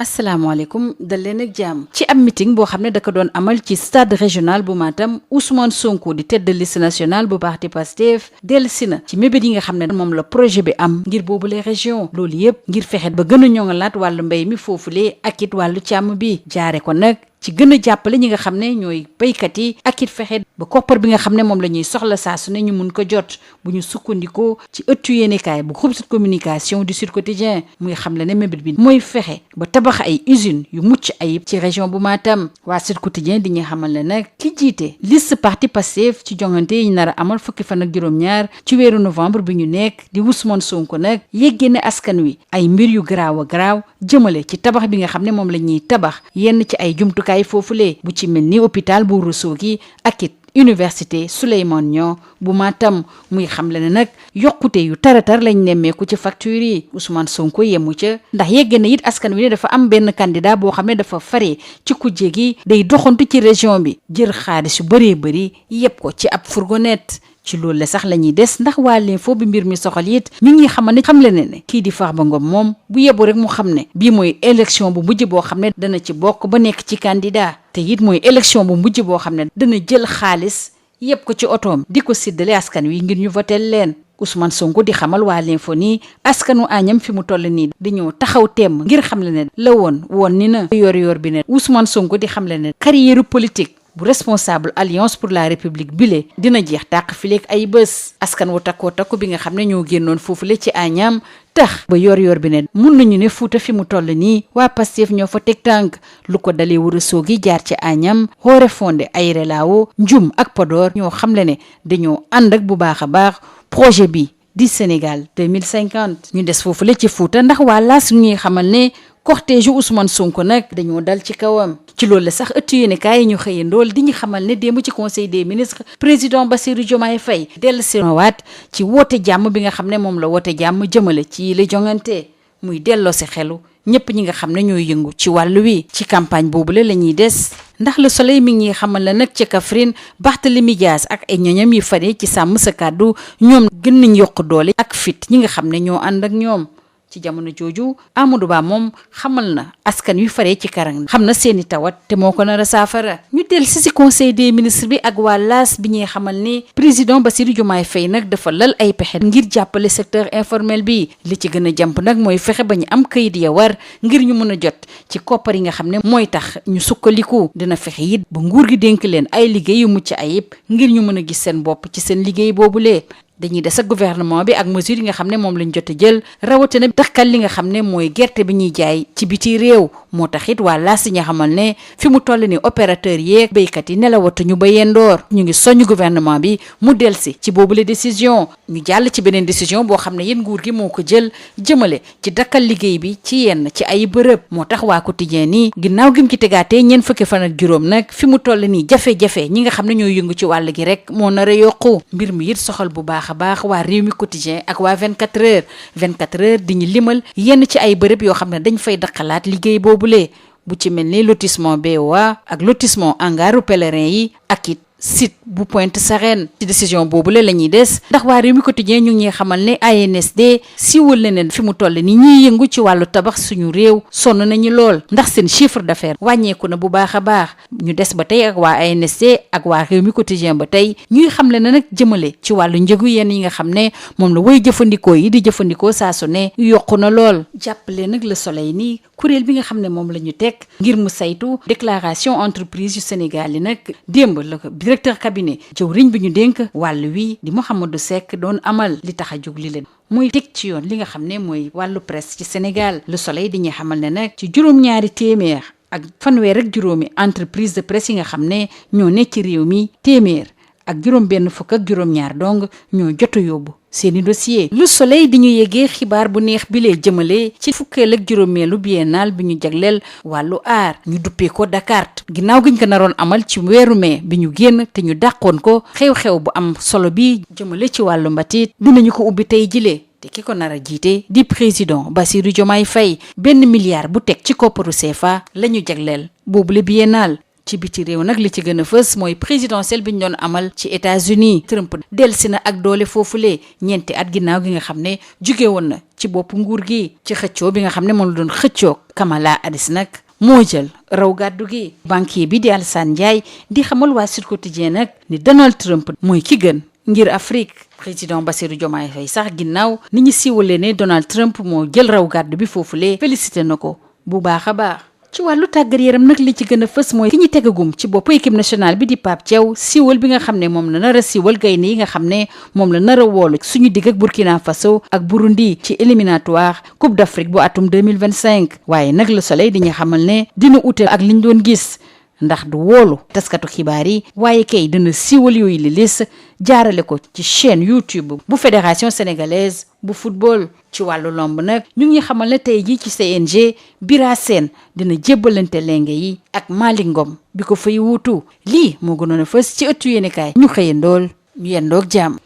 asalaamaaleykum dal leen ak jàmm ci am meeting boo xam ne da ko doon amal ci stade régional bu Matam Ousmane Sonko di tête de liste nationale bu parti Pastef dellusi na ci mébét yi nga xam ne moom la projet bi am ngir boobu les régions loolu yëpp ngir fexe ba gën a ñoŋalaat wàllu mbéy mi foofulee ak it wàllu càmm bi jaare ko nag ci gën a jàppale ñi nga xam ne ñooy béykat yi ak it fexe ba koppar bi nga xam ne moom la ñuy soxla saa su ne ñu mun ko jot bu ñu sukkandikoo ci ëttu yéenekaay bu groupe Sud Communication du Sud Quotidien muy xam le ne mébét bi mooy fexe ba tabax ay usines yu mucc ayib ci région bu Matam waa Sud Quotidien di ñu xamal ne nag ki jiite liste parti Pastef ci jongante yi ñu nar a amal fukki fan ak juróom-ñaar ci weeru novembre bi ñu nekk di Ousmane Sonko nag yeggee ne askan wi ay mbir yu garaaw a garaaw jëmale ci tabax bi nga xam ne moom la ñuy tabax yenn ci ay jumtukaay foofule bu ci mel ni hôpital bu Ourossogui ak it université Souleymane Niang bu Matam muy xamle ne nag yokkute yu taratar lañ nemmeeku ci facture yi Ousmane Sonko yemu ca ndax yegg na it askan wi ne dafa am benn candidat boo xam ne dafa fare ci kujje gi day doxantu ci région bi jël xaalis yu bëree bëri yëpp ko ci ab fourgonnette ci loolu la sax la ñuy des ndax waa l'info bi mbir mi soxal it mi ngi xamal ne xamle ne kii di Farba Ngom moom bu yebu rek mu xam ne bii mooy élection bu mujj boo xam ne dana ci bokk ba nekk ci candidat te it mooy élection bu mujj boo xam ne dana jël xaalis yëpp ko ci otoom di ko séddale askan wi ngir ñu votel leen Ousmane Sonko di xamal waa l'info nii askanu Agnam fi mu toll nii dañoo taxaw temm ngir xamle ne la woon ni na yor bi ne Ousmane Sonko di xamle ne carrière politique bu responsable alliance pour la république bile dina jeex tàq fileeg ay bés askan wu takkoo takku bi nga xam ne ñoo génnoon foofule ci Agnam tax ba yor bi ne mun nañu ne Fuuta fi mu toll nii waa Pastef ñoo fa teg tànk lu ko dalee Ourossogui jaar ci Agnam Oréfondé Aéré Lao Ndioum ak Podor ñoo xamle ne dañoo ànd ak bu baax a baax projet bi di Sénégal 2050 ñu des foofule ci Fuuta ndax waa laas ñuy xamal ne cortège Ousmane Sonko nag dañoo dal ci kawam ci loolu la sax ëttu yéenekaay yi ñu xëyee ndool di ñu xamal ne démb ci conseil des ministres président Bassirou Diomaye Faye dellu si waat ci woote jàmm bi nga xam ne moom la woote jàmm jëmale ci la jongante muy delloo si xelu ñëpp ñi nga xam ne ñooy yëngu ci wàllu wi ci campagne boobule la ñuy des ndax Le Soleil mi ngi xamal la nag ca Kaffrine Barthélémy Dias ak ay ñoñam yi fare ci sàmm sa kàddu ñoom gën nañ yokk doole ak fit ñi nga xam ne ñoo ànd ak ñoom ci jamono jooju Amadou Ba moom xamal na askan wi faree ci karang xam na seeni tawat te moo ko nar a saafara ñu del si conseil des ministres bi ak waa laas bi ñuy xamal ni président Bassirou Diomaye Faye nag dafa lal ay pexe ngir jàppale secteur informel bi li ci gën a jàmp nag mooy fexe ba ñu am kayit ya war ngir ñu mën a jot ci koppar yi nga xam ne mooy tax ñu sukkaliku dina fexe it ba nguur gi dénk leen ay liggéey yu mucc ayib ngir ñu mën a gis seen bopp ci seen liggéey boobulee dañuy des ak gouvernement bi ak mesure yi nga xam ne moom lañ jot a jël rawatina dakkal li nga xam ne mooy gerte bi ñuy jaay ci biti réew moo tax it waa laas ña xamal ne fi mu toll ni opérateur yeeg béykat yi nelawatuñu ba yendoor ñu ngi soññ gouvernement bi mu delsi ci boobule décision ñu jàll ci beneen décision boo xam ne yéen nguur gi moo ko jël jëmale ci dakkal liggéey bi ci yenn ci ay bërëb moo tax waa quotidien nii ginnaaw gi mu ci tegaatee ñeent fukki fan ak juróom nag fi mu toll nii jafe-jafe ñi nga xam ne ñooy yëngu ci wàll gi rek moo nar a yokku mbir mi it soxal bu baax waa réew mi quotidien ak waa 24 heures di ñu limal yenn ci ay bërëb yoo xam ne dañ fay dakkalaat liggéey boobule bu ci mel ni lotissement BOA ak lotissement hangaru pèlerin yi ak it site bu Pointe Sarène ci décision boobu la ñuy des ndax waa réew mi quotidien ñu ngi xamal ne ANSD siwal na ne fi mu toll ni ñiy yëngu ci wàllu tabax suñu réew sonn nañu lool ndax seen chiffre d'affaires wàññeeku na bu baax a baax ñu des ba tey ak waa ANSD ak waa réew mi quotidien ba tey ñuy xamle na nag jëmale ci wàllu njëgu yenn yi nga xam ne moom la woy jëfandikoo yi di jëfandikoo saa su ne yokku na lool jàppale nag Le Soleil nii kuréel bi nga xam ne moom la ñu teg ngir mu saytu déclaration entreprise yu Sénégal yi nag démb la ko directeur cabinet jëwriñ bi ñu dénk wàllu wi di Mouhamadou Seck doon amal li tax a jóg li leen mooy teg ci yoon li nga xam ne mooy wàllu presse ci Sénégal Le Soleil di ñu xamal ne nag ci juróom-ñaari téeméer ak fanweer ak juróomi entreprise de presse yi nga xam ne ñoo nekk ci réew mi téeméer ak juróom benn fukk ak juróom-ñaar dong ñoo jot a yóbbu seeni dossier Le Soleil di ñu yegee xibaar bu neex bi lee jëmale ci fukkeel ak juróomeelu biennale bi ñu jagleel wàllu aar ñu duppee ko Dakar ginnaaw giñ ko naroon amal ci weeru mai bi ñu génn te ñu dàqoon ko xew-xew bu am solo bi jëmale ci wàllu mbatit dinañu ko ubbi tey jilee te ki ko nar a jiite di président Bassirou Diomaye Faye 1 milliard bu teg ci kopparu CFA la ñu jagleel boobule biennale ci biti réew nag li ci gën a fës mooy présidentielle bi ñu doon amal ci États-Unis. Trump delsi na ak doole foofulee ñeenti at ginnaaw gi nga xam ne jóge woon na ci bopp nguur gi ci xëccoo bi nga xam ne moom la doon xëccoo Kamala Harris nag moo jël raw gàddu gi. banquier bi di Alassane Ndiaye di xamal waa Sud Quotidien nag ni Donald Trump mooy ki gën ngir Afrique. président Bassirou Diomaye Faye sax ginnaaw ni ñu siiwalee ne Donald Trump moo jël raw gàddu bi foofulee félicité na ko bu baax a baax. ci wàllu tàggat yaram nag li ci gën a fës mooy ki ñu tegagum ci bopp équipe nationale bi di Pape Thiaw siiwal bi nga xam ne moom la nar a siiwal gaynde yi nga xam ne moom la nar a woolu suñu digg ak Burkina Faso ak Burundi ci éliminatoire Coupe d'Afrique bu atum 2025 waaye nag Le Soleil di ñu xamal ne dina ute ak liñ doon gis ndax du woolu taskatu xibaar yi waaye kay dina siiwal yooyu li lis jaarale ko ci chaîne YouTube bu fédération sénégalaise bu football. ci wàllu lomb nag ñu ngi xamal ne tey jii ci CNG Bira Sène dina jébbalante lenge yi ak Malick Ngom bi ko fay wuutu lii moo gënoon a fës ci ëttu yéenekaay ñu xëyandool ñu yendoog jàmm.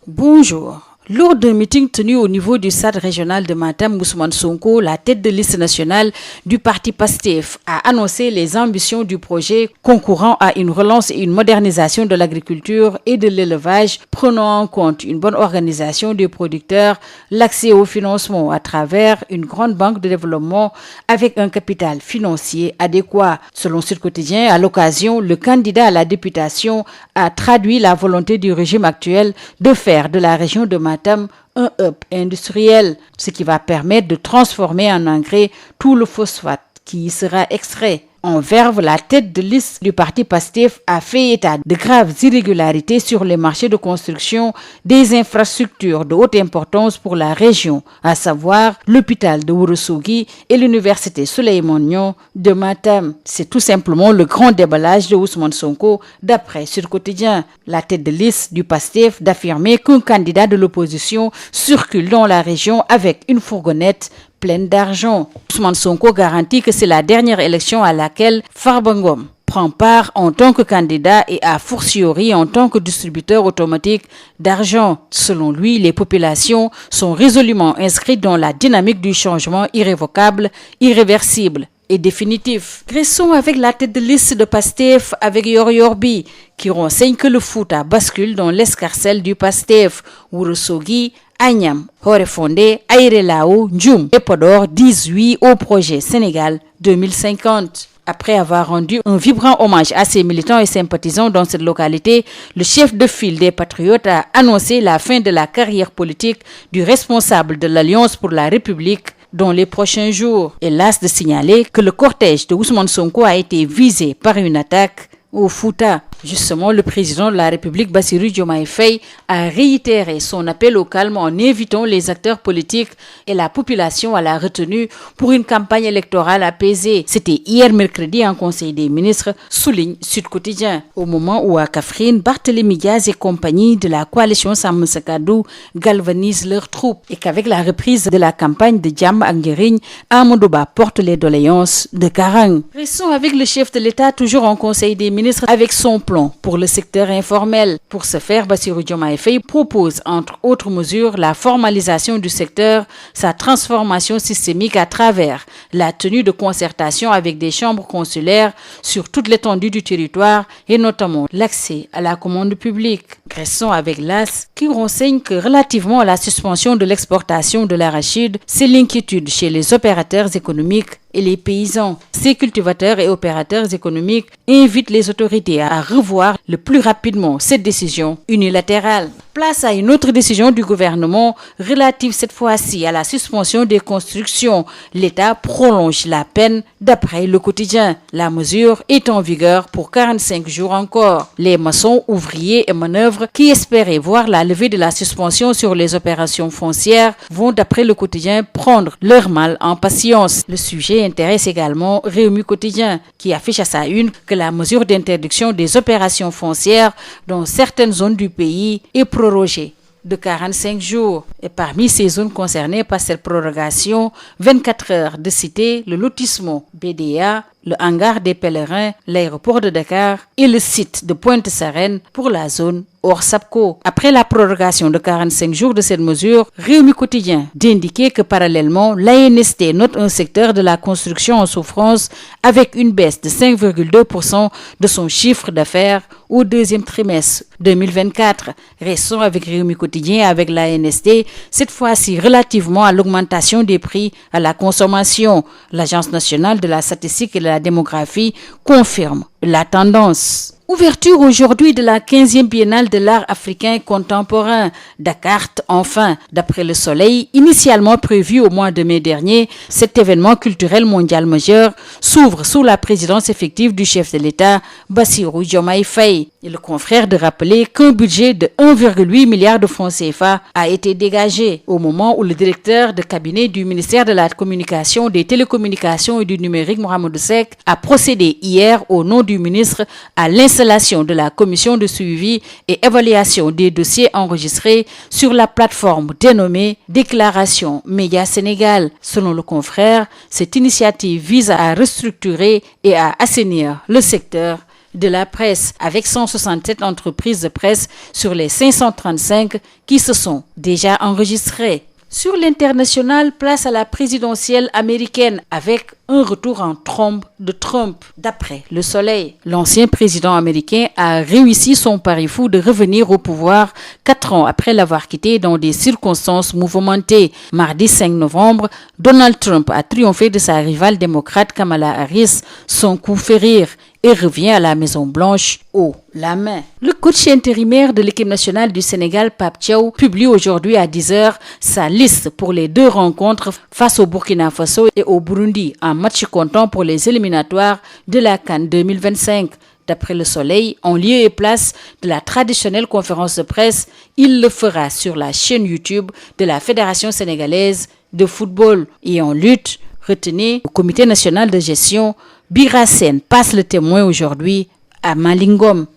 Bonjour. Lors d'un meeting tenu au niveau du stade régional de Matam, Ousmane Sonko, la tête de liste nationale du parti PASTEF, a annoncé les ambitions du projet concourant à une relance et une modernisation de l'agriculture et de l'élevage, prenant en compte une bonne organisation des producteurs, l'accès au financement à travers une grande banque de développement avec un capital financier adéquat. Selon Sud Quotidien, à l'occasion, le candidat à la députation a traduit la volonté du régime actuel de faire de la région de Matam un hub industriel, ce qui va permettre de transformer en engrais tout le phosphate qui y sera extrait. En verve, la tête de liste du parti PASTEF a fait état de graves irrégularités sur les marchés de construction des infrastructures de haute importance pour la région, à savoir l'hôpital de Ourossogui et l'université Souleymane Niang de Matam. C'est tout simplement le grand déballage de Ousmane Sonko, d'après Sud Quotidien. La tête de liste du PASTEF d'affirmer qu'un candidat de l'opposition circule dans la région avec une fourgonnette pleine d'argent. Ousmane Sonko garantit que c'est la dernière élection à laquelle Farba Ngom prend part en tant que candidat et a fortiori en tant que distributeur automatique d'argent. Selon lui, les populations sont résolument inscrites dans la dynamique du changement irrévocable, irréversible et définitif. Restons avec la tête de liste de PASTEF avec Yor Yorbi, qui renseigne que le Fouta bascule dans l'escarcelle du PASTEF. Ourossogui, Agnam, Horefondé, Aéré Lao, Ndioum et Podor disent oui au projet Sénégal 2050. Après avoir rendu un vibrant hommage à ses militants et sympathisants dans cette localité, le chef de file des Patriotes a annoncé la fin de la carrière politique du responsable de l'Alliance pour la République dans les prochains jours. Hélas de signaler que le cortège de Ousmane Sonko a été visé par une attaque au Fouta. Justement, le président de la République, Bassirou Diomaye Faye, a réitéré son appel au calme en invitant les acteurs politiques et la population à la retenue pour une campagne électorale apaisée. C'était hier mercredi en Conseil des ministres, souligne Sud Quotidien. Au moment où à Kaffrine, Barthélémy Diaz et compagnie de la coalition Sàmm Sa Kàddu galvanisent leurs troupes et qu'avec la reprise de la campagne de Jàmm ak Njariñ, Amadou Ba porte les doléances de Karang. Restons avec le chef de l'État, toujours en Conseil des ministres, avec son plan pour le secteur informel. Pour ce faire, Bassirou Diomaye Faye propose, entre autres mesures, la formalisation du secteur, sa transformation systémique à travers la tenue de concertation avec des chambres consulaires sur toute l'étendue du territoire et notamment l'accès à la commande publique. Restons avec l'AS qui renseigne que relativement à la suspension de l'exportation de l'arachide, c'est l'inquiétude chez les opérateurs économiques et les paysans. Ces cultivateurs et opérateurs économiques invitent les autorités à revoir le plus rapidement cette décision unilatérale. Place à une autre décision du gouvernement relative cette fois-ci à la suspension des constructions. L'État prolonge la peine d'après Le Quotidien. La mesure est en vigueur pour 45 jours encore. Les maçons, ouvriers et manœuvres qui espéraient voir la levée de la suspension sur les opérations foncières vont d'après Le Quotidien prendre leur mal en patience. Le sujet intéresse également Rewmi Quotidien qui affiche à sa une que la mesure d'interdiction des opérations foncières dans certaines zones du pays est prorogée de 45 jours. Et parmi ces zones concernées par cette prorogation, 24 heures de citer le lotissement BDA, le hangar des pèlerins, l'aéroport de Dakar et le site de Pointe-Sarène pour la zone hors SAPCO. Après la prorogation de 45 jours de cette mesure, Rewmi Quotidien d'indiquer que parallèlement, l'ANSD note un secteur de la construction en souffrance avec une baisse de 5,2% de son chiffre d'affaires au deuxième trimestre 2024. Restons avec Rewmi Quotidien avec l'ANSD, cette fois-ci relativement à l'augmentation des prix à la consommation. L'Agence nationale de la statistique et de la démographie confirme la tendance. Ouverture aujourd'hui de la 15e biennale de l'art africain contemporain. Dakar, enfin, d'après Le Soleil, initialement prévu au mois de mai dernier, cet événement culturel mondial majeur s'ouvre sous la présidence effective du chef de l'État, Bassirou Diomaye Faye. Et le confrère de rappeler qu'un budget de 1,8 milliard de francs CFA a été dégagé au moment où le directeur de cabinet du ministère de la Communication, des Télécommunications et du Numérique, Mohamedou Seck, a procédé hier au nom du ministre à l'installation de la commission de suivi et évaluation des dossiers enregistrés sur la plateforme dénommée Déclaration Média Sénégal. Selon le confrère, cette initiative vise à restructurer et à assainir le secteur de la presse avec 167 entreprises de presse sur les 535 qui se sont déjà enregistrées. Sur l'international, place à la présidentielle américaine avec un retour en trombe de Trump. D'après Le Soleil, l'ancien président américain a réussi son pari fou de revenir au pouvoir 4 ans après l'avoir quitté dans des circonstances mouvementées. Mardi 5 novembre, Donald Trump a triomphé de sa rivale démocrate Kamala Harris, son coup fait rire, et revient à la Maison-Blanche haut la main. Le coach intérimaire de l'équipe nationale du Sénégal, Pape Thiaw, publie aujourd'hui à 10h sa liste pour les 2 rencontres face au Burkina Faso et au Burundi, en match comptant pour les éliminatoires de la CAN 2025. D'après Le Soleil, en lieu et place de la traditionnelle conférence de presse, il le fera sur la chaîne YouTube de la Fédération sénégalaise de football. Et en lutte, retenez au comité national de gestion, Bira Sène passe le témoin aujourd'hui à Malingom.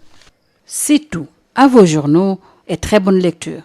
C'est tout. À vos journaux et très bonne lecture.